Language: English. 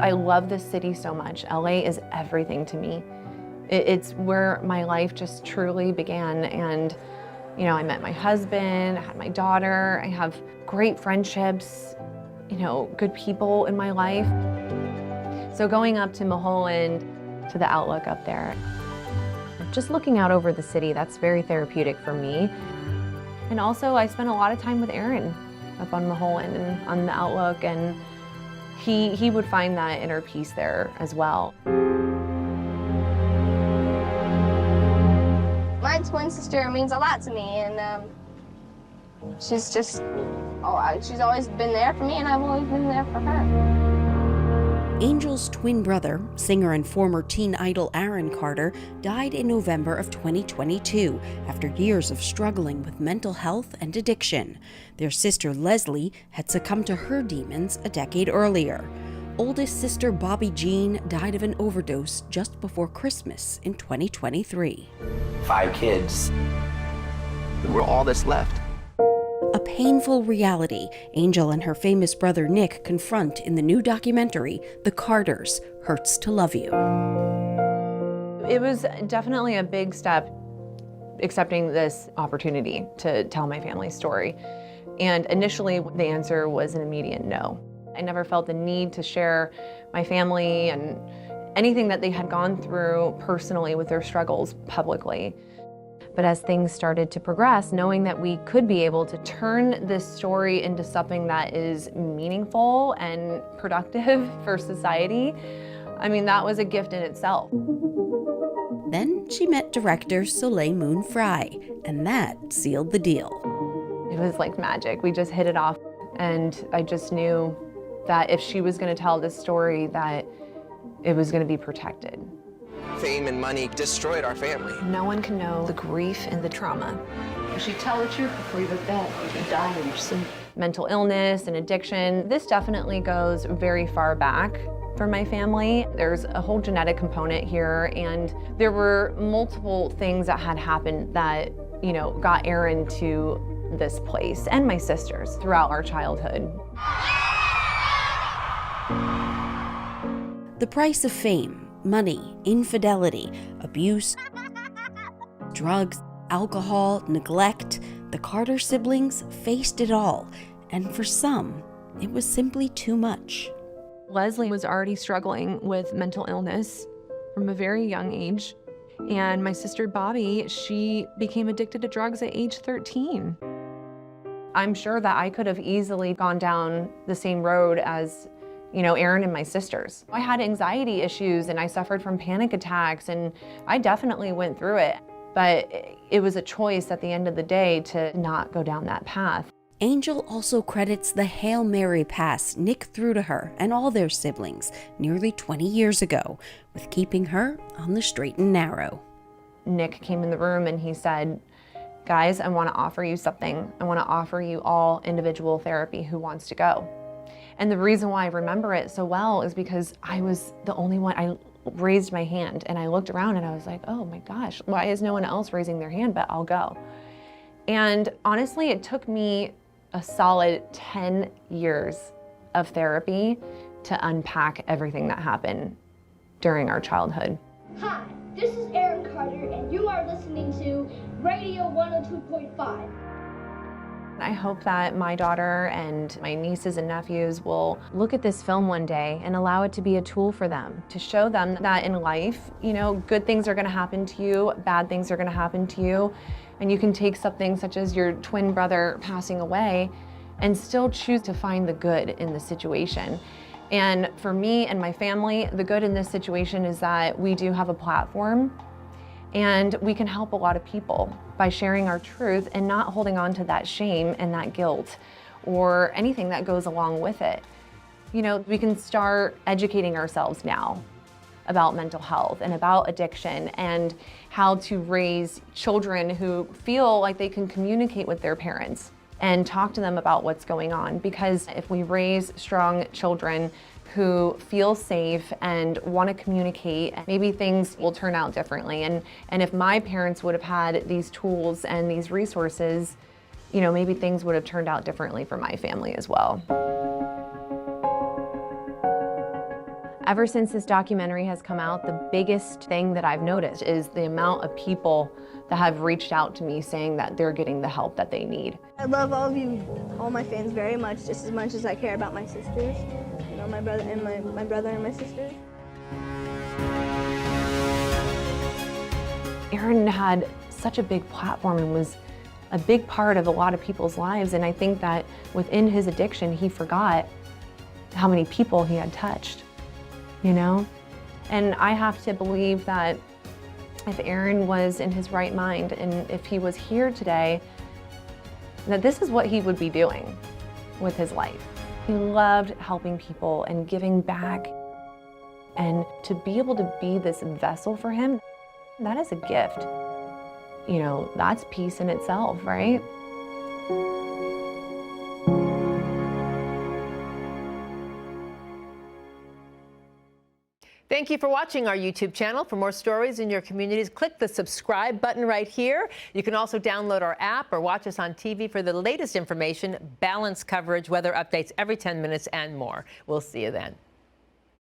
I love this city so much. LA is everything to me. It's where my life just truly began. And, you know, I met my husband, I had my daughter, I have great friendships, you know, good people in my life. So going up to Mulholland, to the outlook up there, just looking out over the city, that's very therapeutic for me. And also I spent a lot of time with Aaron up on Mulholland and on the outlook, and he would find that inner peace there as well. My twin sister means a lot to me, and she's just, she's always been there for me, and I've always been there for her. Angel's twin brother, singer and former teen idol Aaron Carter, died in November of 2022 after years of struggling with mental health and addiction. Their sister Leslie had succumbed to her demons a decade earlier. Oldest sister Bobby Jean died of an overdose just before Christmas in 2023. 5 kids. We're all that's left. A painful reality Angel and her famous brother Nick confront in the new documentary, The Carters, Hurts to Love You. It was definitely a big step accepting this opportunity to tell my family's story. And initially, the answer was an immediate no. I never felt the need to share my family and anything that they had gone through personally with their struggles publicly. But as things started to progress, knowing that we could be able to turn this story into something that is meaningful and productive for society, I mean, that was a gift in itself. Then she met director Soleil Moon Frye, and that sealed the deal. It was like magic. We just hit it off, and I just knew that if she was going to tell this story, that it was going to be protected. Fame and money destroyed our family. No one can know the grief and the trauma. You should tell the truth before you go to bed. You can die in your sleep. Mental illness and addiction, this definitely goes very far back for my family. There's a whole genetic component here, and there were multiple things that had happened that, you know, got Aaron to this place, and my sisters throughout our childhood. The price of fame, money, infidelity, abuse, drugs, alcohol, neglect. The Carter siblings faced it all, and for some, it was simply too much. Leslie was already struggling with mental illness from a very young age, and my sister Bobby, she became addicted to drugs at age 13. I'm sure that I could have easily gone down the same road as, you know, Aaron and my sisters. I had anxiety issues and I suffered from panic attacks, and I definitely went through it. But it was a choice at the end of the day to not go down that path. Angel also credits the Hail Mary pass Nick threw to her and all their siblings nearly 20 years ago, with keeping her on the straight and narrow. Nick came in the room and he said, "Guys, I want to offer you something. I want to offer you all individual therapy who wants to go." And the reason why I remember it so well is because I was the only one. I raised my hand and I looked around and I was like, oh my gosh, why is no one else raising their hand, but I'll go. And honestly, it took me a solid 10 years of therapy to unpack everything that happened during our childhood. Hi, this is Aaron Carter and you are listening to Radio 102.5. I hope that my daughter and my nieces and nephews will look at this film one day and allow it to be a tool for them, to show them that in life, you know, good things are going to happen to you, bad things are going to happen to you, and you can take something such as your twin brother passing away and still choose to find the good in the situation. And for me and my family, the good in this situation is that we do have a platform and we can help a lot of people by sharing our truth and not holding on to that shame and that guilt or anything that goes along with it. You know, we can start educating ourselves now about mental health and about addiction and how to raise children who feel like they can communicate with their parents and talk to them about what's going on. Because if we raise strong children who feel safe and want to communicate, maybe things will turn out differently. And if my parents would have had these tools and these resources, you know, maybe things would have turned out differently for my family as well. Ever since this documentary has come out, the biggest thing that I've noticed is the amount of people that have reached out to me saying that they're getting the help that they need. I love all of you, all my fans very much, just as much as I care about my sisters, you know, my brother and my sisters. Aaron had such a big platform and was a big part of a lot of people's lives, and I think that within his addiction, he forgot how many people he had touched, you know? And I have to believe that if Aaron was in his right mind and if he was here today, that this is what he would be doing with his life. He loved helping people and giving back, and to be able to be this vessel for him, that is a gift. You know, that's peace in itself, right? Thank you for watching our YouTube channel. For more stories in your communities, click the subscribe button right here. You can also download our app or watch us on TV for the latest information, balanced coverage, weather updates every 10 minutes, and more. We'll see you then.